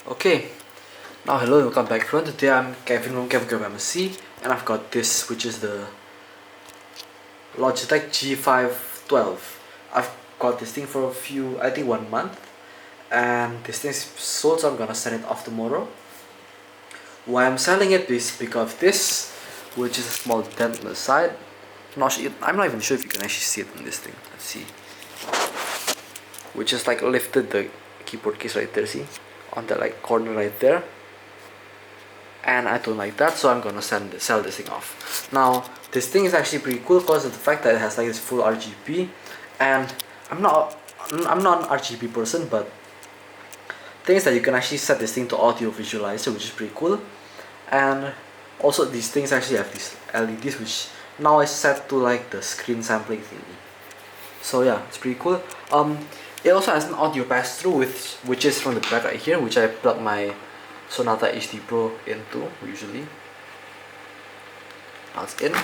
Okay, now hello and welcome back everyone. Today I'm Kevin from Kevin MC and I've got this, which is the Logitech G512. I've got this thing for I think 1 month, and this thing is sold, so I'm gonna send it off tomorrow. Why I'm selling it is because of this, which is a small dent on the side. I'm not even sure if you can actually see it on this thing. Let's see. Which is like lifted the keyboard case right there, see? On the like corner right there. And I don't like that, so I'm gonna sell this thing off. Now this thing is actually pretty cool because of the fact that it has like this full RGB, and I'm not an RGB person, but thing is that you can actually set this thing to audio visualizer, which is pretty cool. And also these things actually have these LEDs, which now is set to like the screen sampling thingy. So yeah, it's pretty cool. It also has an audio pass-through, which is from the back right here, which I plug my Sonata HD Pro into usually. Now it's in,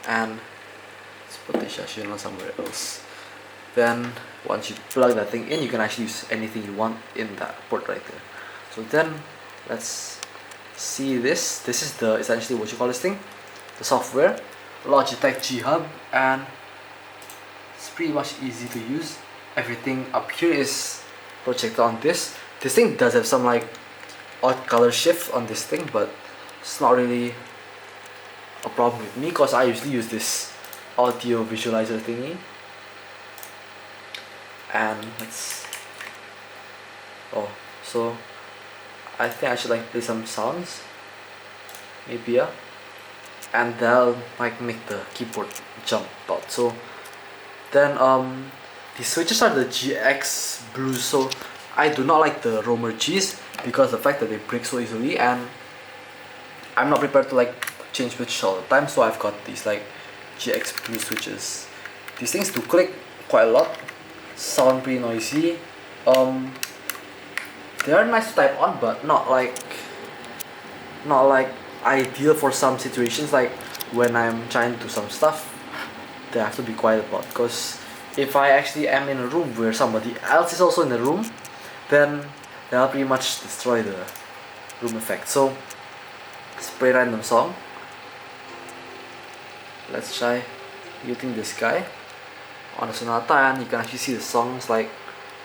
and let's put the Shashino somewhere else. Then once you plug that thing in, you can actually use anything you want in that port right there. So then let's see this. This is the essentially what you call this thing, the software, Logitech G Hub, and it's pretty much easy to use. Everything up here is projected on this. This thing does have some like odd color shift on this thing, but it's not really a problem with me because I usually use this audio visualizer thingy. And so I think I should like play some sounds, maybe, yeah, and that'll like make the keyboard jump out. So then the switches are the GX blues, so I do not like the Romer Gs because of the fact that they break so easily, and I'm not prepared to like change switches all the time, so I've got these like GX blue switches. These things do click quite a lot, sound pretty noisy. They are nice to type on, but not like ideal for some situations, like when I'm trying to do some stuff they have to be quiet about, because if I actually am in a room where somebody else is also in the room, then they'll pretty much destroy the room effect. So let's play a random song. Let's try muting this guy on a Sonata, and you can actually see the songs like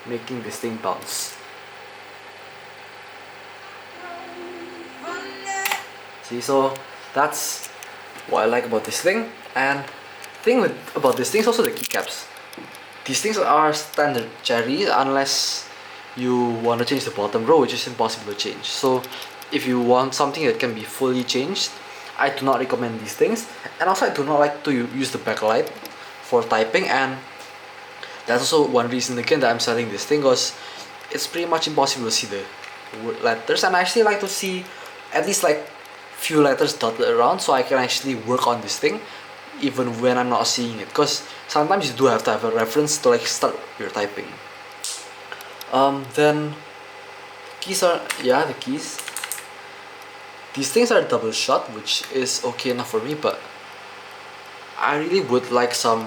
making this thing bounce. See, so that's what I like about this thing. And about this thing is also the keycaps. These things are standard cherry unless you want to change the bottom row, which is impossible to change. So if you want something that can be fully changed, I do not recommend these things. And also I do not like to use the backlight for typing, and that's also one reason again that I'm selling this thing, because it's pretty much impossible to see the letters, and I actually like to see at least like few letters dotted around so I can actually work on this thing even when I'm not seeing it, because sometimes you do have to have a reference to like start your typing. Then keys are, yeah, the keys. These things are double shot, which is okay enough for me, but I really would like some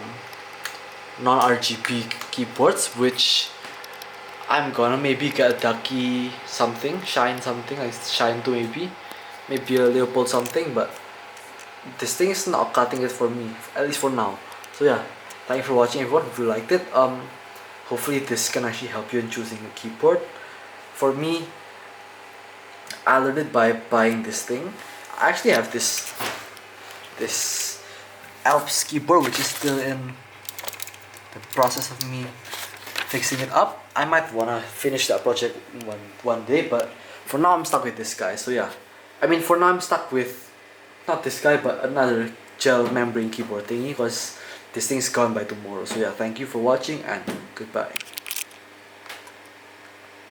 non-RGB keyboards, which I'm gonna maybe get a Ducky something, Shine something, like Shine 2 maybe a Leopold something, but this thing is not cutting it for me, at least for now. So yeah, thank you for watching everyone. If you liked it, hopefully this can actually help you in choosing a keyboard. For me, I learned it by buying this thing. I actually have this Alps keyboard, which is still in the process of me fixing it up. I might wanna finish that project one day, but for now I'm stuck with this guy. So yeah, I mean, for now I'm stuck with not this guy but another gel membrane keyboard thingy, because this thing's gone by tomorrow. So yeah, thank you for watching and goodbye.